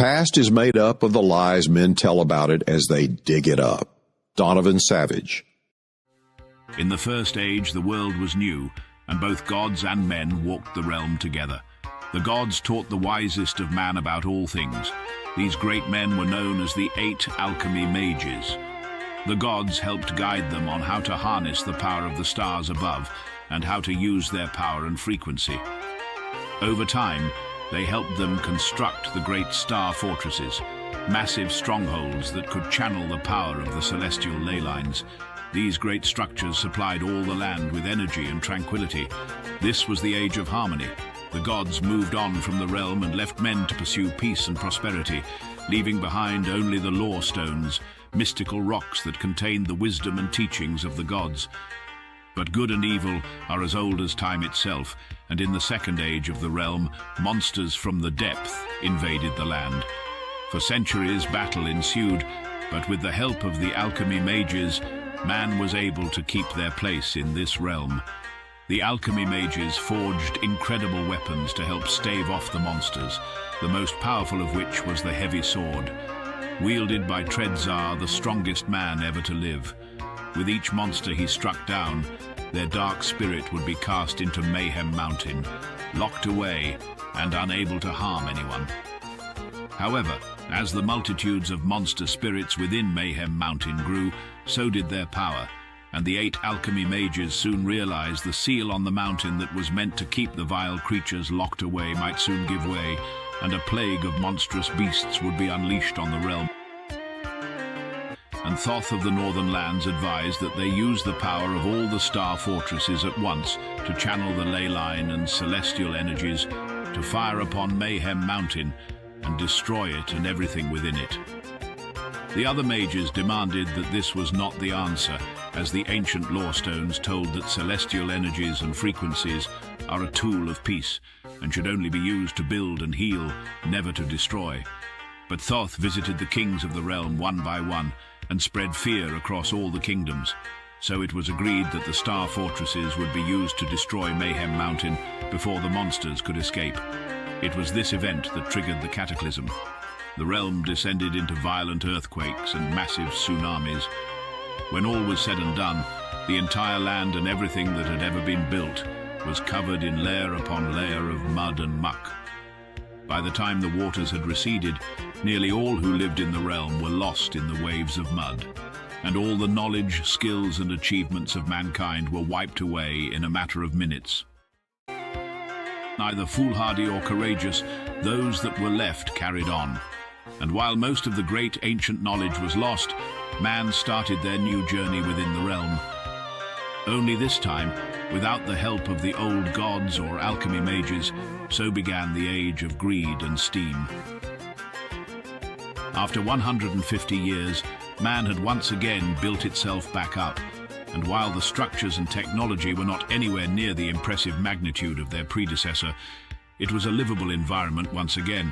past is made up of the lies men tell about it as they dig it up. Donovan Savage. In the first age, the world was new, and both gods and men walked the realm together. The gods taught the wisest of man about all things. These great men were known as the 8 alchemy mages. The gods helped guide them on how to harness the power of the stars above and how to use their power and frequency. Over time, they helped them construct the great star fortresses, massive strongholds that could channel the power of the celestial ley lines. These great structures supplied all the land with energy and tranquility. This was the age of harmony. The gods moved on from the realm and left men to pursue peace and prosperity, leaving behind only the law stones, mystical rocks that contained the wisdom and teachings of the gods. But good and evil are as old as time itself, and in the second age of the realm, monsters from the depth invaded the land. For centuries, battle ensued, but with the help of the alchemy mages, man was able to keep their place in this realm. The alchemy mages forged incredible weapons to help stave off the monsters, the most powerful of which was the heavy sword. Wielded by Tredzar, the strongest man ever to live. With each monster he struck down, their dark spirit would be cast into Mayhem Mountain, locked away and unable to harm anyone. However, as the multitudes of monster spirits within Mayhem Mountain grew, so did their power, and the 8 alchemy mages soon realized the seal on the mountain that was meant to keep the vile creatures locked away might soon give way, and a plague of monstrous beasts would be unleashed on the realm. And Thoth of the Northern Lands advised that they use the power of all the star fortresses at once to channel the ley line and celestial energies to fire upon Mayhem Mountain and destroy it and everything within it. The other mages demanded that this was not the answer, as the ancient law stones told that celestial energies and frequencies are a tool of peace and should only be used to build and heal, never to destroy. But Thoth visited the kings of the realm one by one and spread fear across all the kingdoms. So it was agreed that the star fortresses would be used to destroy Mayhem Mountain before the monsters could escape. It was this event that triggered the cataclysm. The realm descended into violent earthquakes and massive tsunamis. When all was said and done, the entire land and everything that had ever been built was covered in layer upon layer of mud and muck. By the time the waters had receded, nearly all who lived in the realm were lost in the waves of mud, and all the knowledge, skills, and achievements of mankind were wiped away in a matter of minutes. Neither foolhardy or courageous, those that were left carried on. And while most of the great ancient knowledge was lost, man started their new journey within the realm. Only this time, without the help of the old gods or alchemy mages, so began the age of greed and steam. After 150 years, man had once again built itself back up, and while the structures and technology were not anywhere near the impressive magnitude of their predecessor, it was a livable environment once again.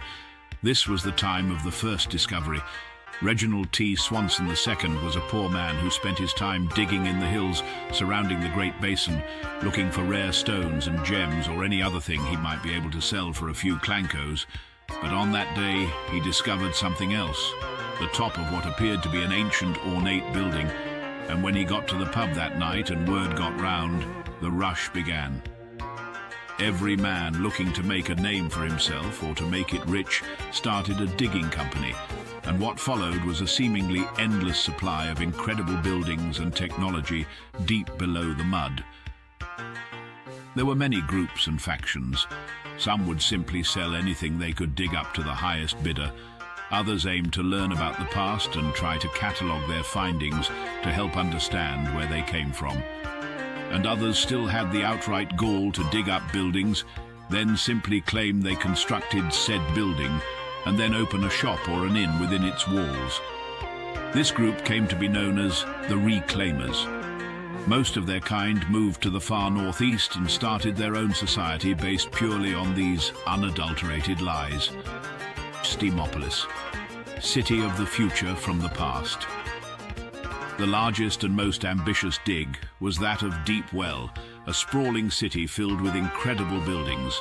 This was the time of the first discovery. Reginald T. Swanson II was a poor man who spent his time digging in the hills surrounding the Great Basin, looking for rare stones and gems or any other thing he might be able to sell for a few clankos. But on that day, he discovered something else, the top of what appeared to be an ancient, ornate building. And when he got to the pub that night and word got round, the rush began. Every man looking to make a name for himself or to make it rich started a digging company, and what followed was a seemingly endless supply of incredible buildings and technology deep below the mud. There were many groups and factions. Some would simply sell anything they could dig up to the highest bidder. Others aimed to learn about the past and try to catalogue their findings to help understand where they came from. And others still had the outright gall to dig up buildings, then simply claim they constructed said building, and then open a shop or an inn within its walls. This group came to be known as the Reclaimers. Most of their kind moved to the far northeast and started their own society based purely on these unadulterated lies. Steamopolis, city of the future from the past. The largest and most ambitious dig was that of Deep Well, a sprawling city filled with incredible buildings.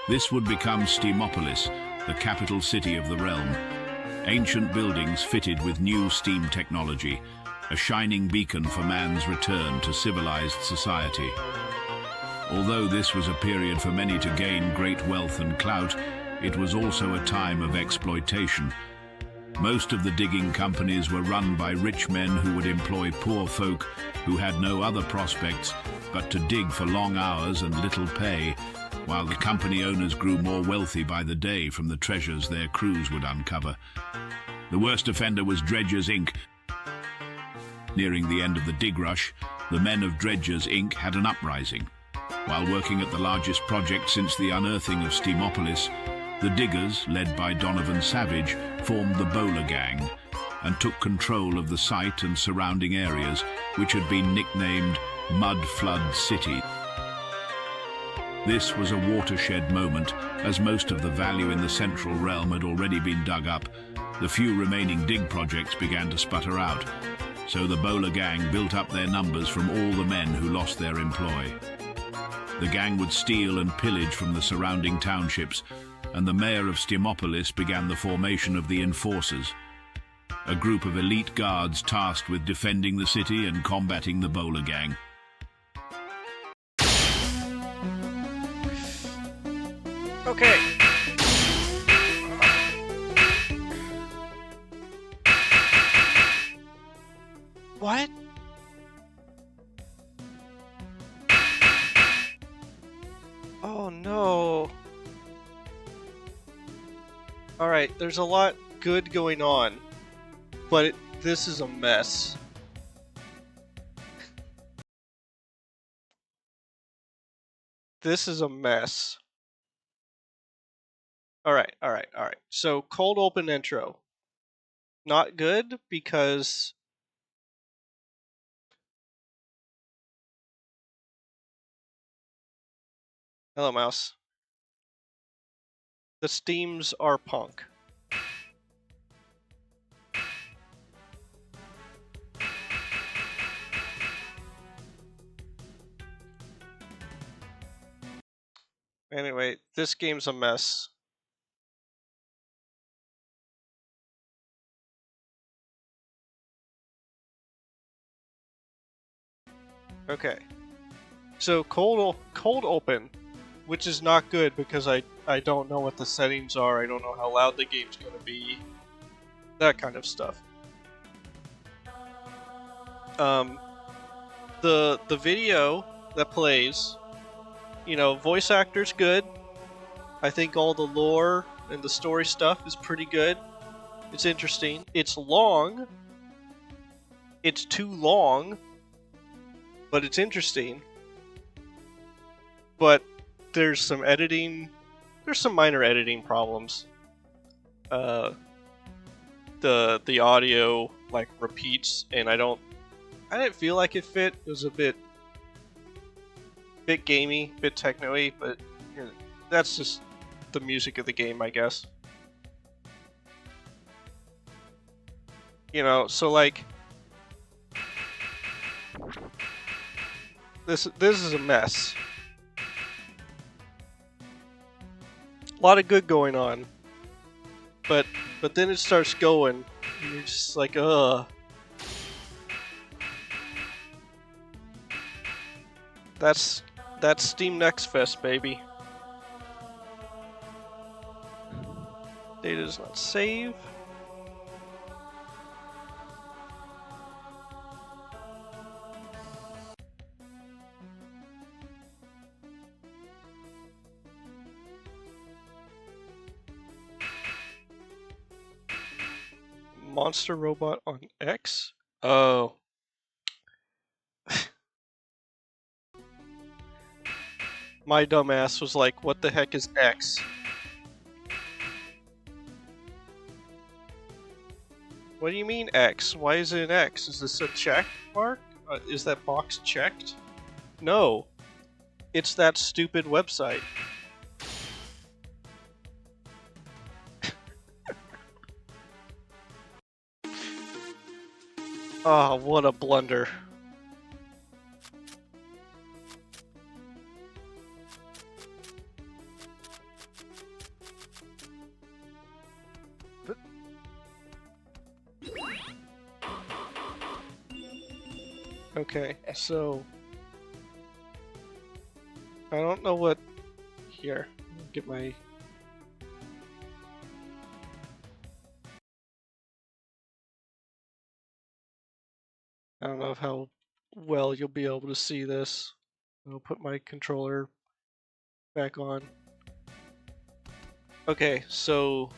This would become Steamopolis, the capital city of the realm. Ancient buildings fitted with new steam technology, a shining beacon for man's return to civilized society. Although this was a period for many to gain great wealth and clout, it was also a time of exploitation. Most of the digging companies were run by rich men who would employ poor folk who had no other prospects but to dig for long hours and little pay, while the company owners grew more wealthy by the day from the treasures their crews would uncover. The worst offender was Dredgers Inc. Nearing the end of the dig rush, the men of Dredgers Inc. had an uprising. While working at the largest project since the unearthing of Steamopolis, the diggers, led by Donovan Savage, formed the Bowler Gang and took control of the site and surrounding areas, which had been nicknamed Mud Flood City. This was a watershed moment, as most of the value in the Central Realm had already been dug up. The few remaining dig projects began to sputter out, so the Bowler Gang built up their numbers from all the men who lost their employ. The gang would steal and pillage from the surrounding townships, and the mayor of Steamopolis began the formation of the Enforcers, a group of elite guards tasked with defending the city and combating the Bowler Gang. Okay. What? Oh no. Alright, there's a lot good going on, but this is a mess. This is a mess. Alright. So, cold open intro. Not good because... Hello, mouse. The Steams are punk. Anyway, this game's a mess. Okay. So cold open, which is not good because I don't know what the settings are. I don't know how loud the game's going to be. That kind of stuff. The video that plays, you know, voice actor's good. I think all the lore and the story stuff is pretty good. It's interesting. It's long. It's too long, but it's interesting. But there's some minor editing problems. The audio like repeats, and I didn't feel like it fit. It was a bit gamey, bit techno-y, but you know, that's just the music of the game, I guess. You know, so like this is a mess. A lot of good going on, but then it starts going, and you're just like, ugh. That's Steam Next Fest, baby. Data does not save. Monster robot on X? Oh. My dumbass was like, what the heck is X? What do you mean X? Why is it an X? Is this a check mark? Is that box checked? No. It's that stupid website. Oh, what a blunder. Okay, so I don't know what. Here, get my. I don't know how well you'll be able to see this. I'll put my controller back on. Okay, so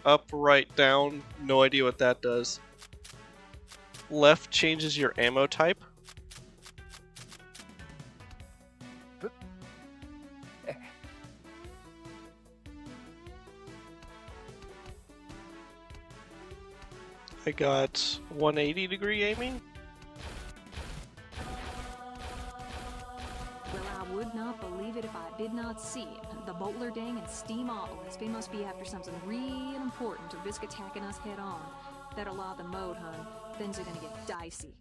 up, right, down, no idea what that does. Left changes your ammo type. I got 180-degree aiming. Well, I would not believe it if I did not see it. The Boltler Dang and Steam Autolist, they must be after something real important to risk attacking us head on. Better lock the mode, hun. Things are gonna get dicey.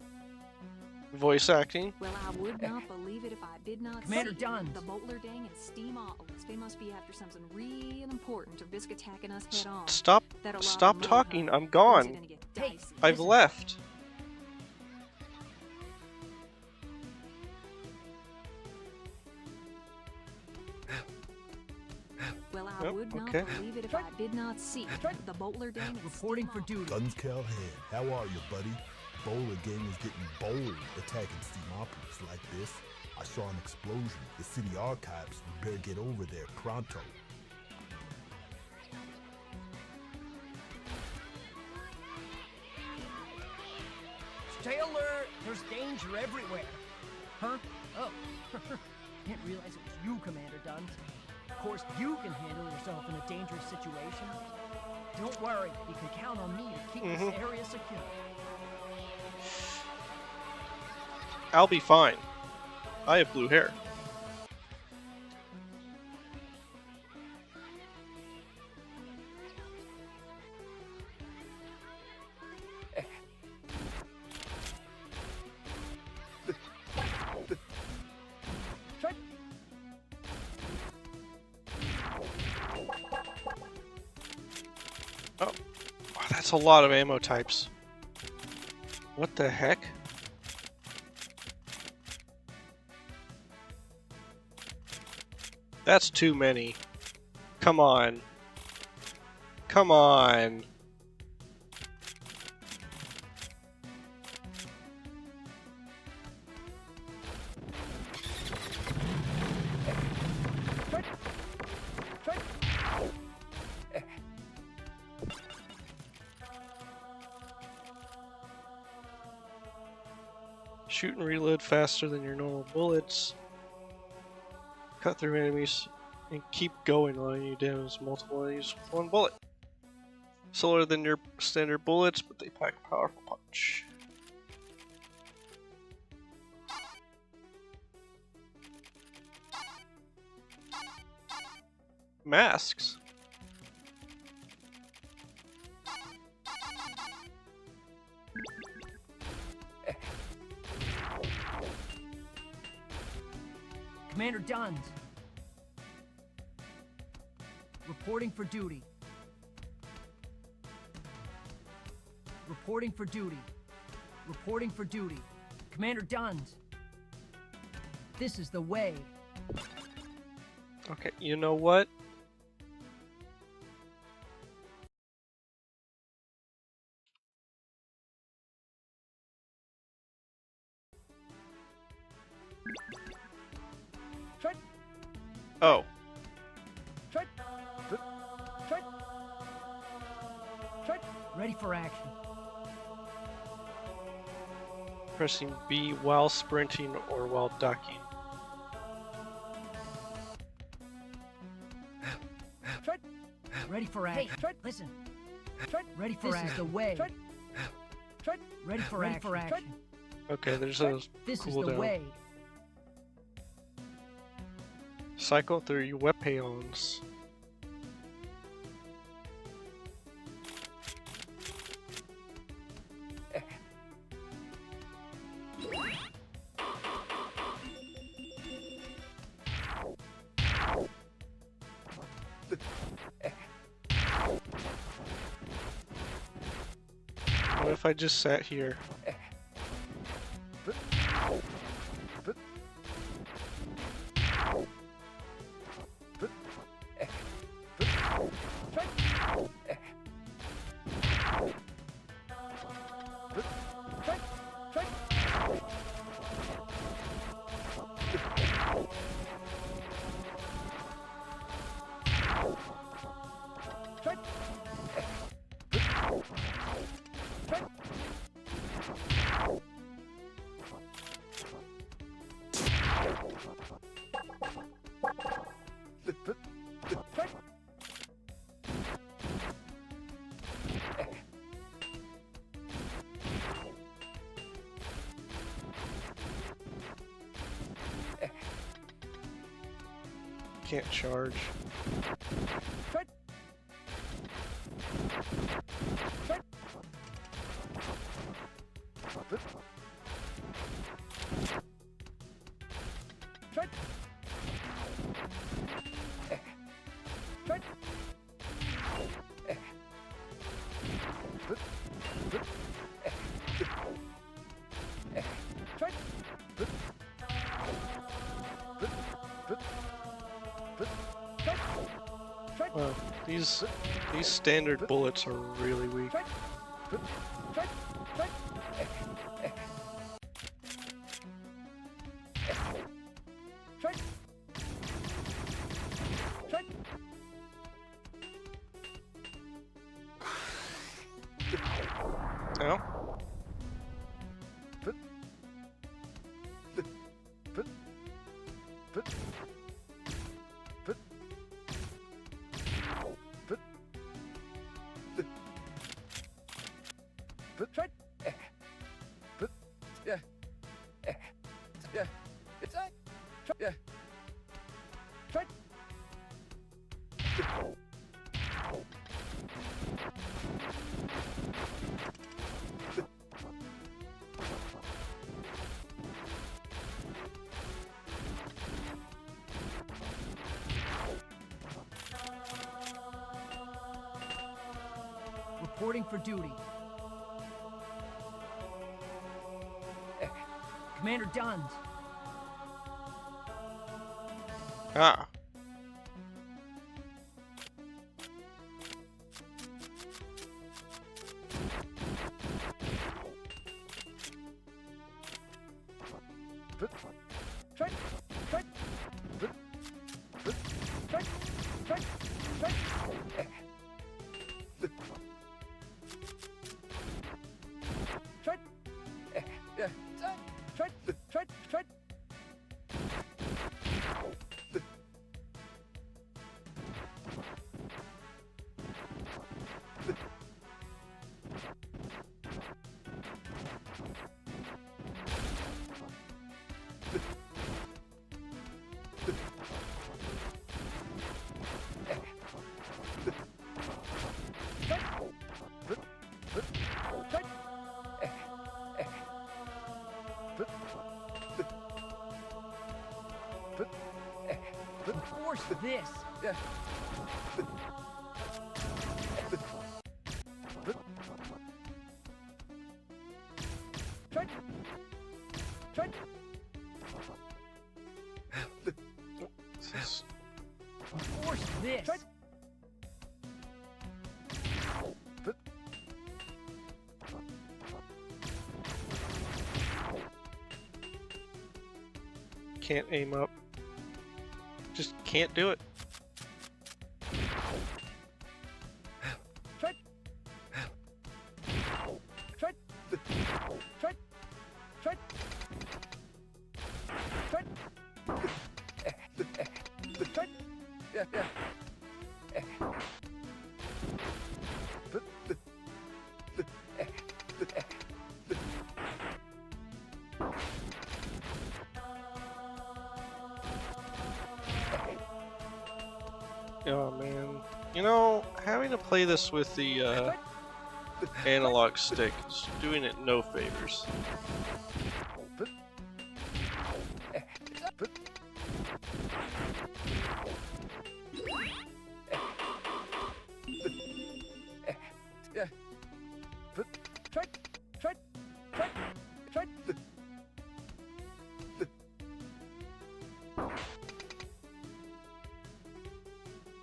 Voice acting. Well, I would not believe it if I did not Commander see it. Duns. The Boltler Dang and Steam Autolist, they must be after something real important to risk attacking us head on. Stop! Better lock Stop the mode, talking. hun. I'm Things are gone. gonna get dicey. I've left. Well, I Yep, would not okay. believe it if I did not see it. The Boltler Dang and Reporting Steam for duty. Guns Calhoun, how are you, buddy? Bowler gang is getting bold attacking Steamopolis like this. I saw an explosion. The city archives. We better get over there pronto. Stay alert! There's danger everywhere. Huh? Oh. Didn't realize it was you, Commander Duns. Of course, you can handle yourself in a dangerous situation. Don't worry, you can count on me to keep this area secure. I'll be fine. I have blue hair. Oh, that's a lot of ammo types. What the heck? That's too many. Come on. Come on. Shoot and reload faster than your normal bullets. Cut through enemies and keep going while you damage multiple enemies with one bullet. Slower than your standard bullets, but they pack a powerful punch. Masks. Commander Duns. Reporting for duty. Reporting for duty. Reporting for duty. Commander Duns. This is the way. Okay, you know what? Oh. Ready for action. Pressing B while sprinting or while ducking. Ready for action. Hey, listen. Ready for action. This is the way. Ready for action. Okay, there's a This is cooldown. the way. Cycle through your weapons. What if I just sat here? Can't charge. Wow, these standard bullets are really weak. No? Reporting for duty. Commander Duns. Ah. Force this. Force this. Can't aim up. Just can't do it. Oh man, you know, having to play this with the analog stick is doing it no favors.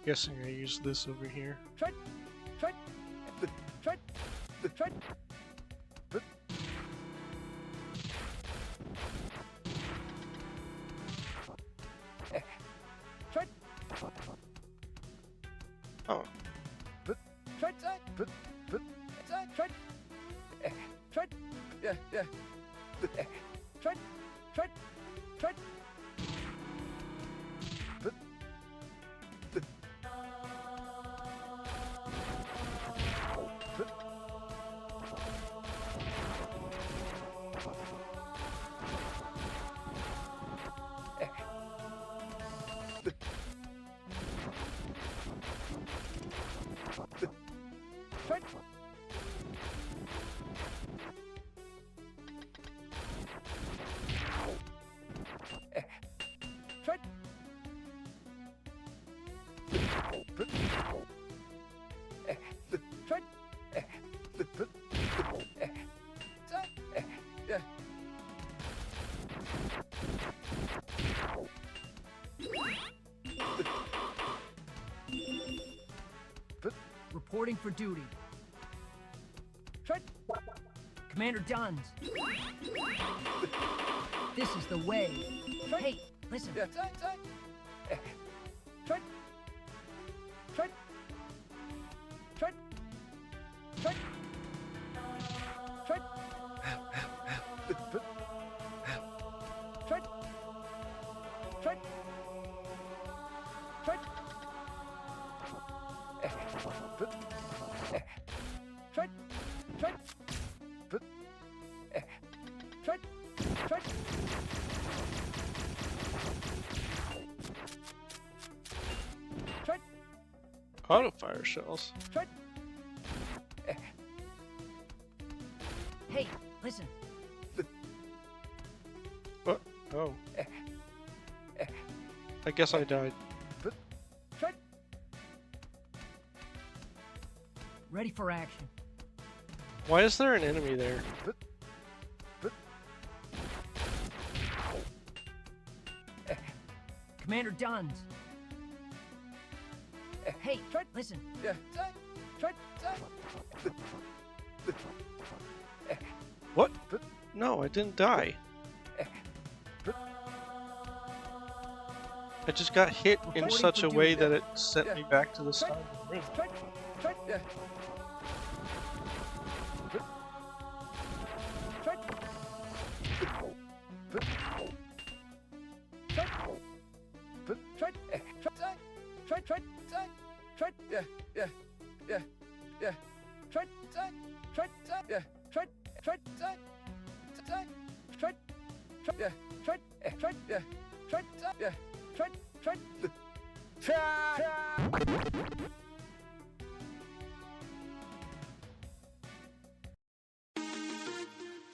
Guessing I use this over here. Tread. Tread. Tread. Tread. Tread. Oh. Tread. Tread. Tread. Yeah. Tread. Tread. Tread. Reporting for duty. Tread. Commander Duns. This is the way. Hey, listen. Tread. Tread. Tread. Tread. Tread. Tread. Tread. Tread. Tread. Tread. Tread. Tread. Tread. Tread. Auto fire shells. Tread. Hey, listen. What? Oh. I guess I died. Tread. Ready for action. Why is there an enemy there? Commander Duns. Hey, Tread, listen. Tread. What? No, I didn't die. I just got hit in such a way that it sent me back to the start of the room. Tread. Tread.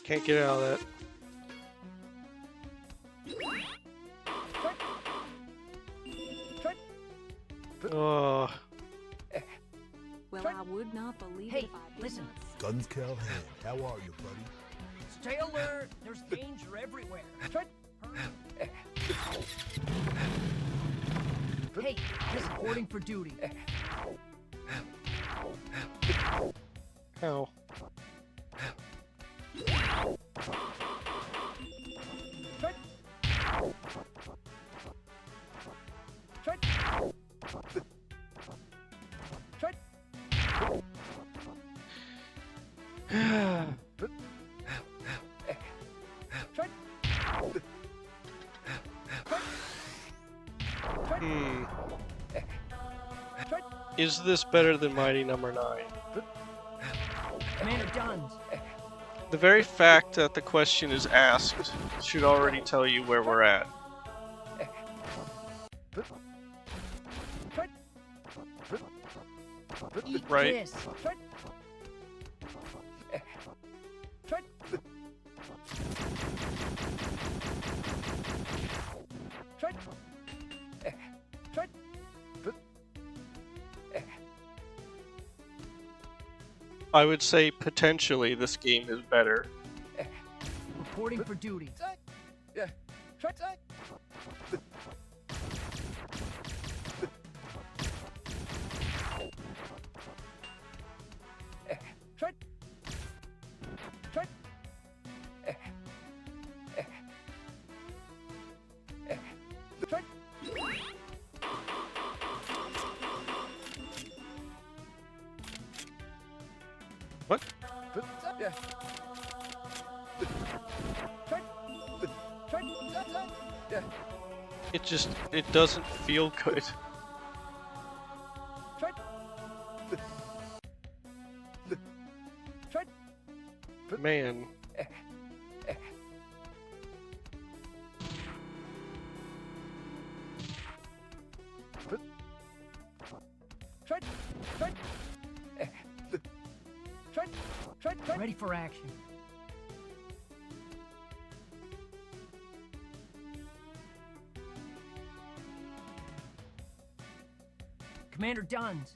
Can't get out of that. Oh. Well, I would not believe it Hey, if I did listen. not see. Guns Calhoun, how are you, buddy? Stay alert. There's danger everywhere. Tread. Hey, this reporting for duty. Ow. Tread. Tread. Tread. Tread. Is this better than Mighty Number 9? Commander Duns. The very fact that the question is asked should already tell you where we're at. Tread. Eat Right. this. Tread. Tread. Tread. Tread. I would say potentially this game is better. Reporting for duty. Yeah. Tread. What? Yeah. Yeah. It doesn't feel good. Man. Ready for action. Commander Duns.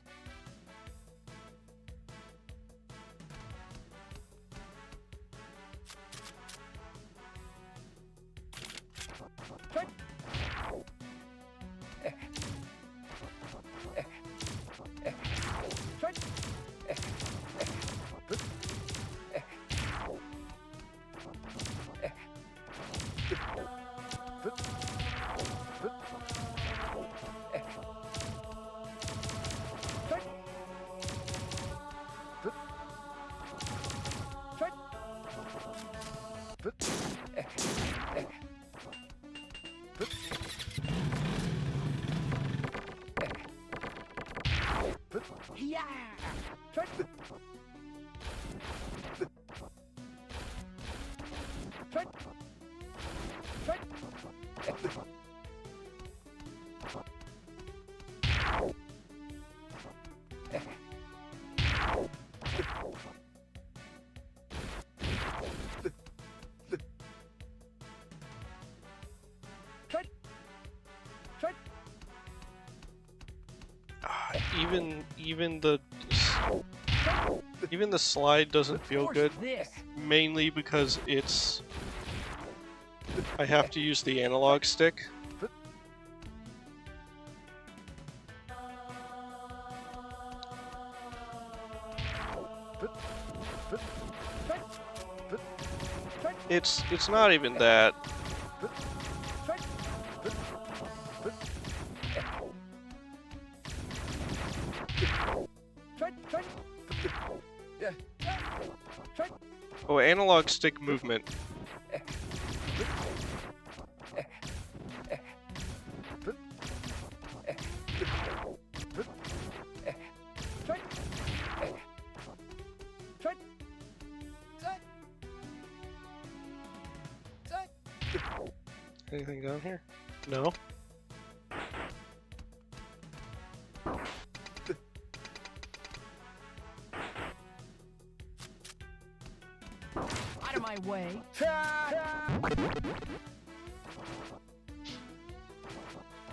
Yeah. Even the slide doesn't feel good, This. mainly because I have to use the analog stick. It's not even that. Oh, analog stick movement. Anything down here? No. Out of my way.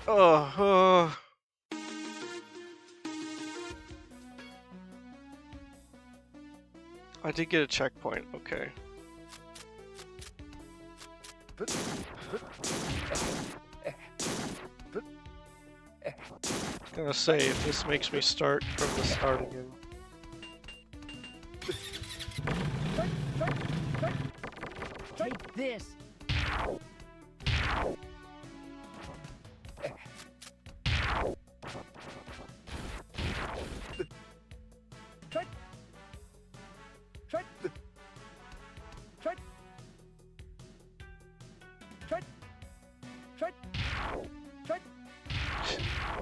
Oh. I did get a checkpoint, okay. Gonna say, if this makes me start from the start again. Take this.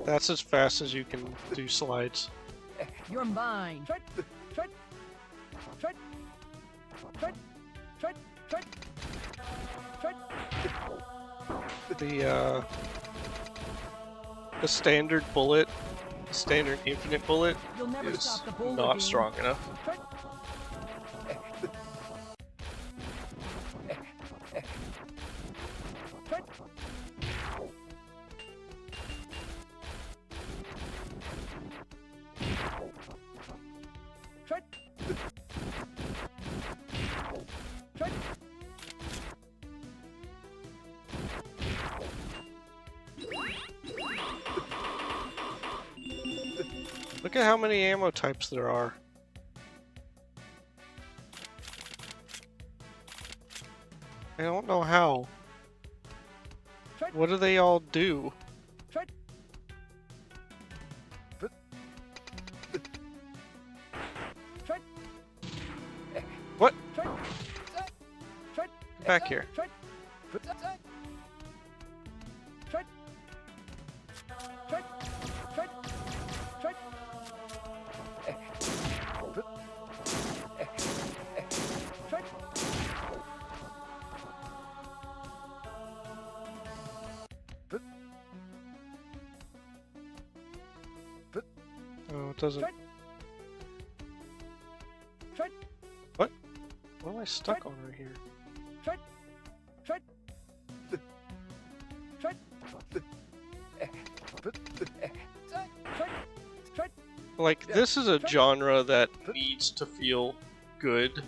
That's as fast as you can do slides. You're mine. The standard bullet, the standard infinite bullet, You'll never is stop the boulder not beam. strong enough. Look at how many ammo types there are. I don't know how. What do they all do? Back here. Oh, it doesn't. What? What am I stuck on right here? Like, this is a genre that needs to feel good.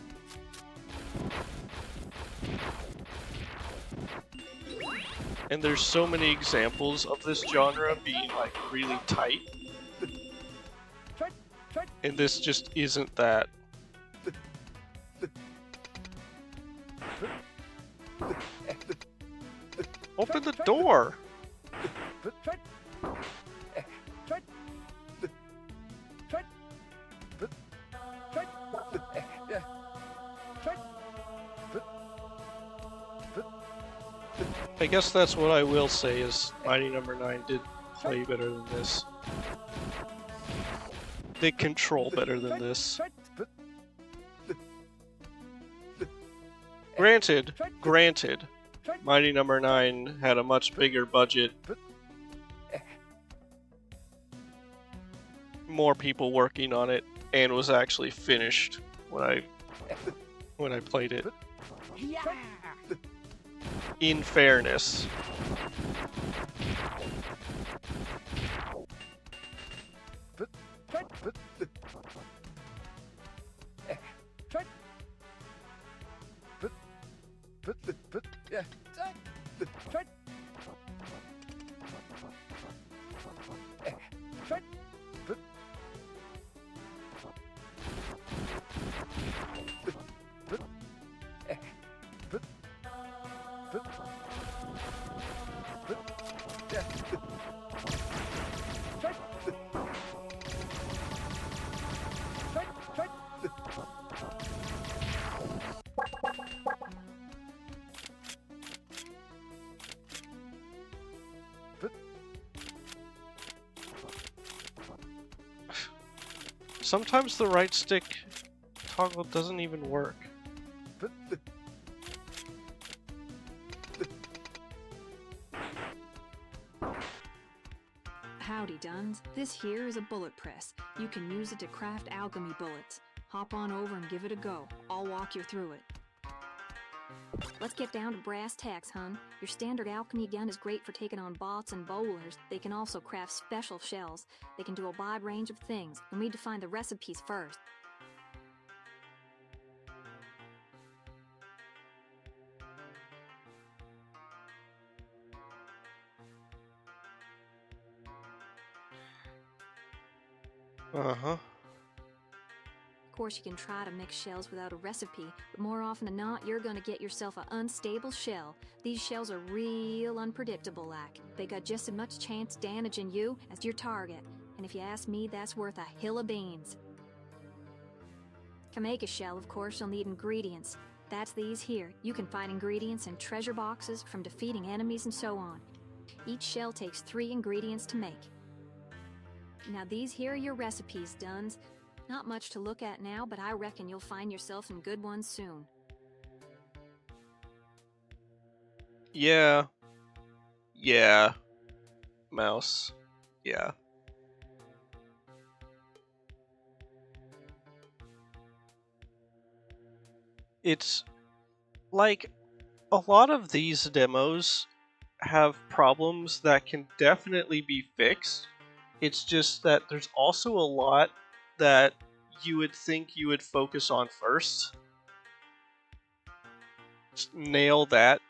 And there's so many examples of this genre being, like, really tight. And this just isn't that. Open the door! I guess that's what I will say is Mighty Number 9 did play better than this. They control better than this. Granted, Mighty Number 9 had a much bigger budget. More people working on it, and was actually finished when I played it. In fairness. Sometimes the right stick toggle doesn't even work. Howdy, Duns. This here is a bullet press. You can use it to craft alchemy bullets. Hop on over and give it a go. I'll walk you through it. Let's get down to brass tacks, hun. Your standard alchemy gun is great for taking on bots and bowlers. They can also craft special shells. They can do a wide range of things. You'll need to find the recipes first. Uh-huh. Of course, you can try to mix shells without a recipe, but more often than not, you're gonna get yourself an unstable shell. These shells are real unpredictable like. They got just as much chance damaging you as your target, and if you ask me, that's worth a hill of beans. To make a shell, of course, you'll need ingredients. That's these here. You can find ingredients in treasure boxes, from defeating enemies and so on. Each shell takes 3 ingredients to make. Now these here are your recipes, Duns. Not much to look at now, but I reckon you'll find yourself in good ones soon. Yeah. Yeah. Mouse. Yeah. It's like a lot of these demos have problems that can definitely be fixed. It's just that there's also a lot that you would think you would focus on first. Just nail that.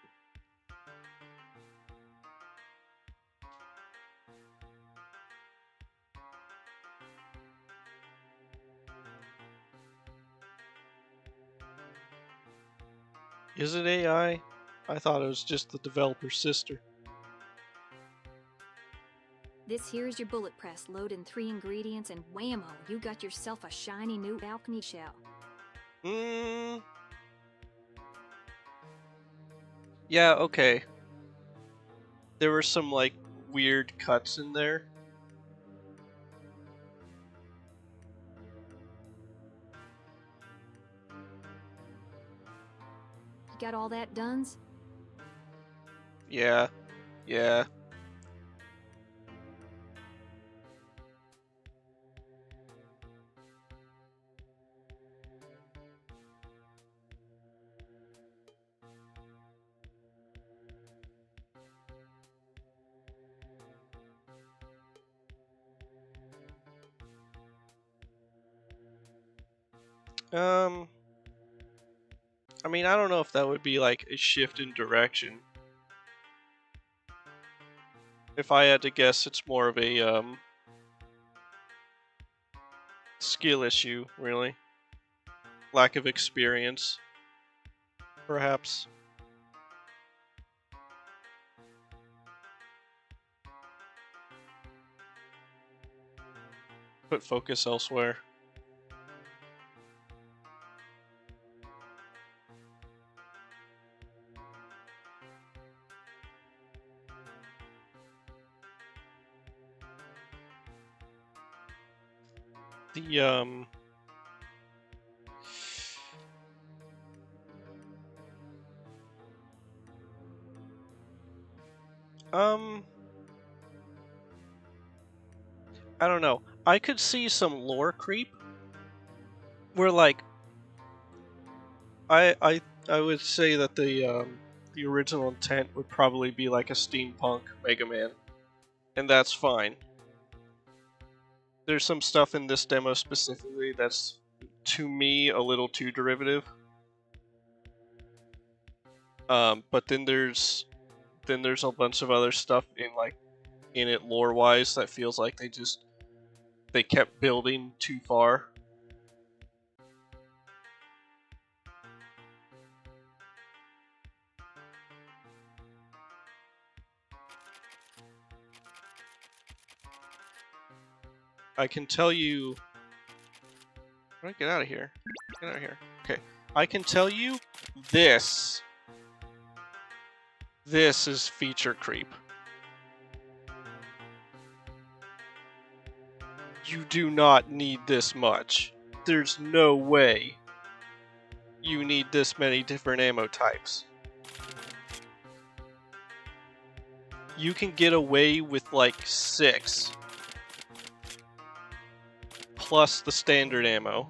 Is it AI? I thought it was just the developer's sister. This here's your bullet press, load in 3 ingredients, and whammo, you got yourself a shiny new alchemy shell. Yeah, okay. There were some, like, weird cuts in there. You got all that, Duns? Yeah. Yeah. I mean, I don't know if that would be like a shift in direction. If I had to guess, it's more of a skill issue, really. Lack of experience, perhaps. Put focus elsewhere. The I don't know. I could see some lore creep where, like, I would say that the original intent would probably be like a steampunk Mega Man, and that's fine. There's some stuff in this demo specifically that's, to me, a little too derivative. But then there's a bunch of other stuff in it lore wise that feels like they kept building too far. I can tell you. How do I get out of here? Get out of here. Okay. I can tell you this. This is feature creep. You do not need this much. There's no way you need this many different ammo types. You can get away with like 6. Plus the standard ammo.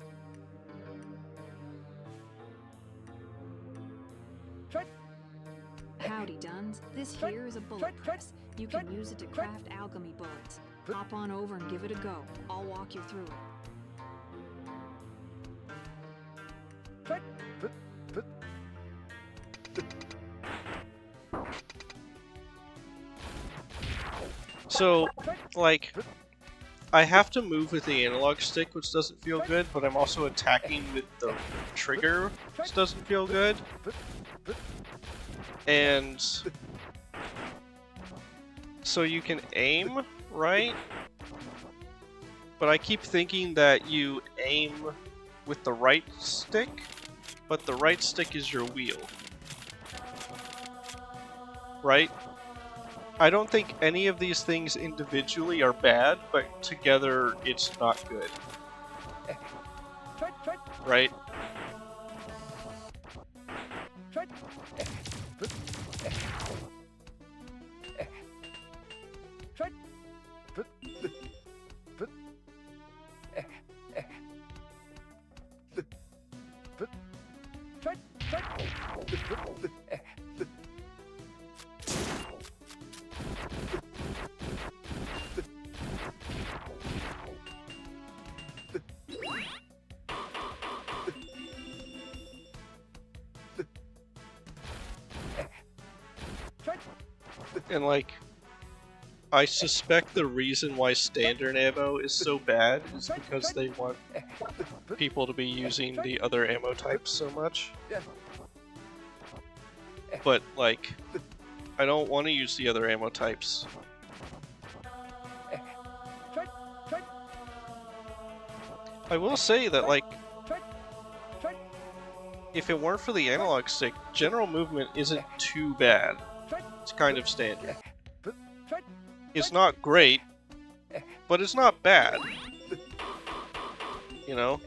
Howdy, Duns. This here is a bullet press. You can use it to craft alchemy bullets. Hop on over and give it a go. I'll walk you through it. So, like, I have to move with the analog stick, which doesn't feel good, but I'm also attacking with the trigger, which doesn't feel good. And so you can aim, right? But I keep thinking that you aim with the right stick, but the right stick is your wheel. Right? I don't think any of these things individually are bad, but together it's not good. Right? And like, I suspect the reason why standard ammo is so bad is because they want people to be using the other ammo types so much. But like, I don't want to use the other ammo types. I will say that, like, if it weren't for the analog stick, general movement isn't too bad. It's kind of standard. It's not great, but it's not bad. You know?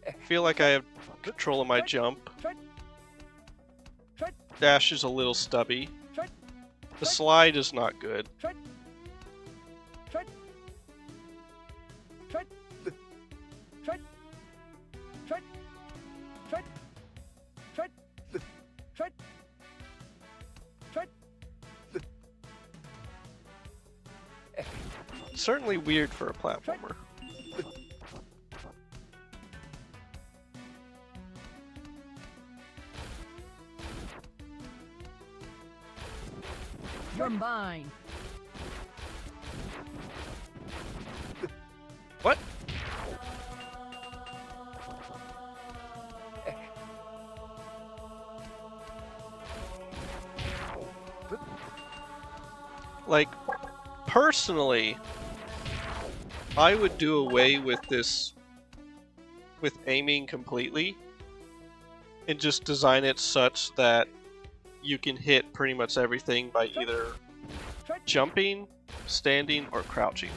I feel like I have control of my jump. Dash is a little stubby. The slide is not good. Certainly weird for a platformer. You're mine. What? Like, personally, I would do away with this, with aiming completely, and just design it such that you can hit pretty much everything by either jumping, standing, or crouching.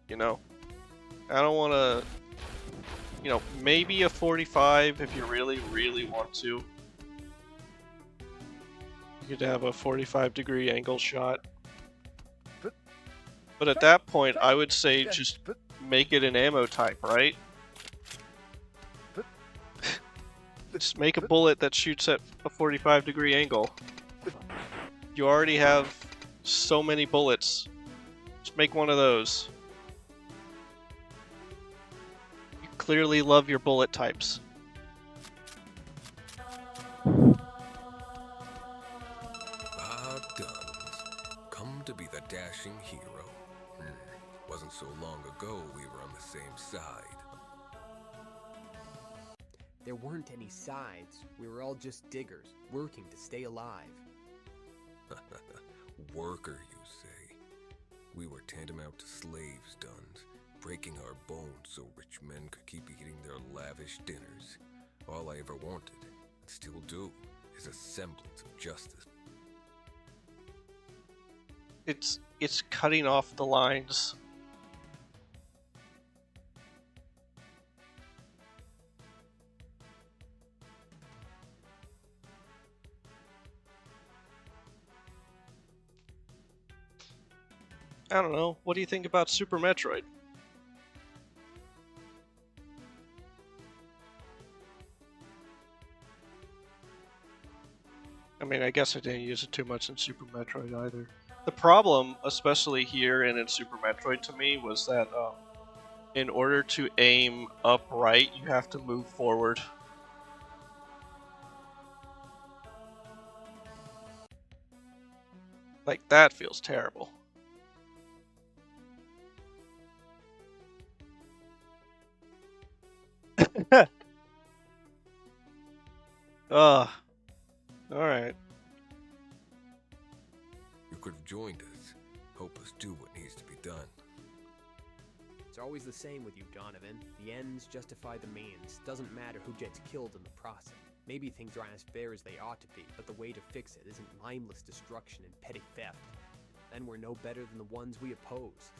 You know? I don't want to, you know, maybe a 45 if you really, really want to. You could have a 45-degree angle shot. But at that point, I would say just make it an ammo type, right? Just make a bullet that shoots at a 45-degree angle. You already have so many bullets. Just make one of those. You clearly love your bullet types. Ah, guns. Come to be the dashing hero. Wasn't so long ago we were on the same side. There weren't any sides. We were all just diggers, working to stay alive. Worker, you say? We were tantamount to slaves, Duns, breaking our bones so rich men could keep eating their lavish dinners. All I ever wanted, and still do, is a semblance of justice. It's cutting off the lines. I don't know. What do you think about Super Metroid? I mean, I guess I didn't use it too much in Super Metroid either. The problem, especially here and in Super Metroid to me, was that in order to aim upright, you have to move forward. Like, that feels terrible. Ugh. Alright. You could have joined us. Help us do what needs to be done. It's always the same with you, Donovan. The ends justify the means. Doesn't matter who gets killed in the process. Maybe things aren't as fair as they ought to be, but the way to fix it isn't mindless destruction and petty theft. Then we're no better than the ones we oppose.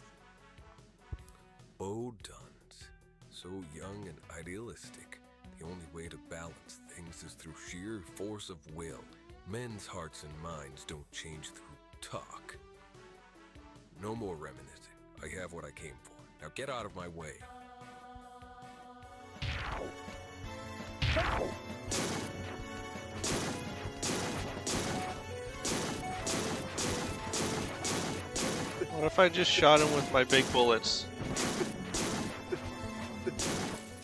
Oh, Duns. So young and idealistic. The only way to balance things is through sheer force of will. Men's hearts and minds don't change through talk. No more reminiscing. I have what I came for. Now get out of my way. What if I just shot him with my big bullets?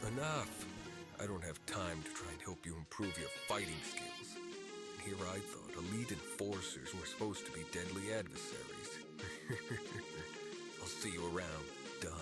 Enough. I don't have time to try and help you improve your fighting skills. And here I thought elite enforcers were supposed to be deadly adversaries. I'll see you around, Duns.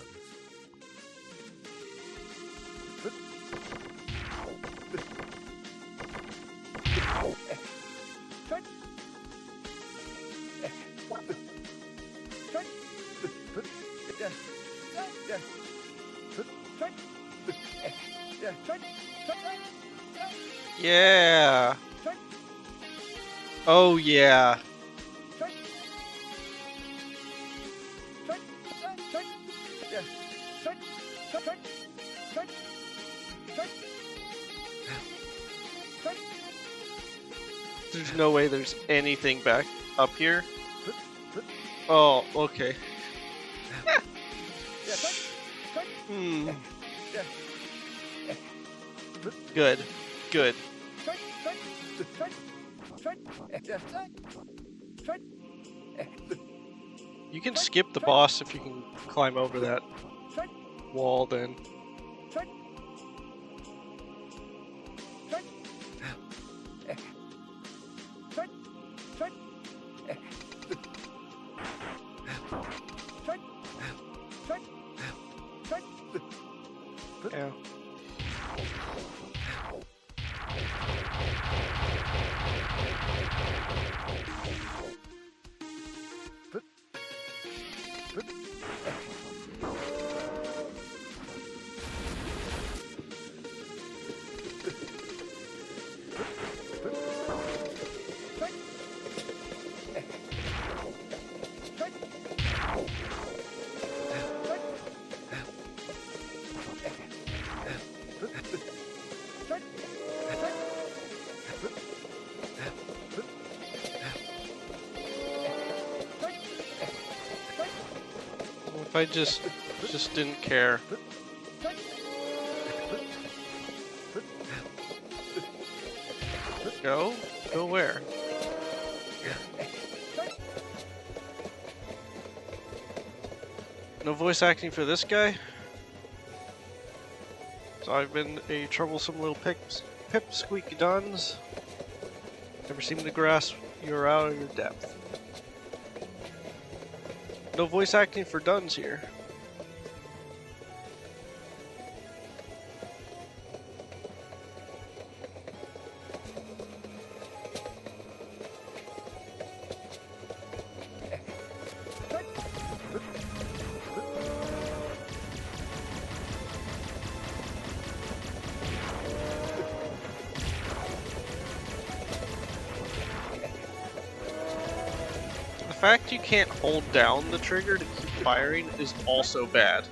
Yeah. Oh yeah. There's no way there's anything back up here. Oh, okay. Hmm. Good. Good. You can skip the boss if you can climb over that wall then. Yeah. If I just didn't care. Go? Go where? No voice acting for this guy? So I've been a troublesome little pipsqueak duns. Never seem to grasp you're out of your depth. No voice acting for duns here. The fact you can't hold down the trigger to keep firing is also bad.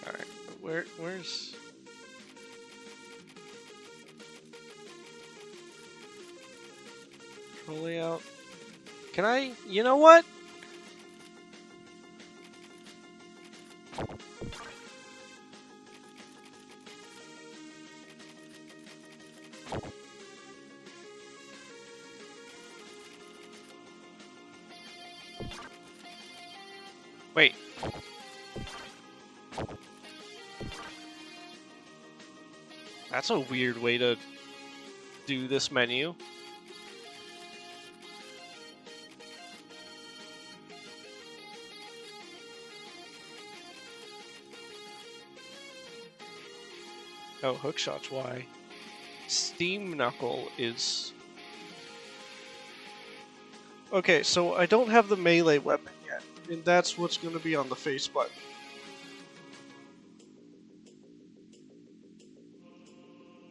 Alright, where's... Control layout. Can I? You know what? Wait. That's a weird way to do this menu. Oh, hookshot's why. Steam Knuckle is... Okay, so I don't have the melee weapon yet, and that's what's going to be on the face button.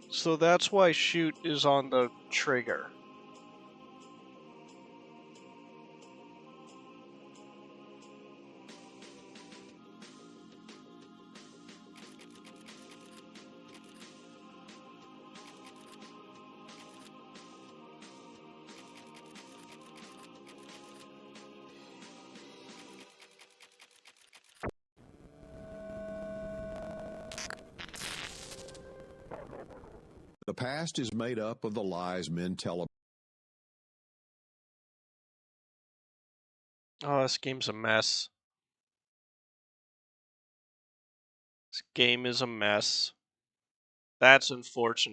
So that's why shoot is on the trigger. The past is made up of the lies men tell. Oh, this game's a mess. This game is a mess. That's unfortunate.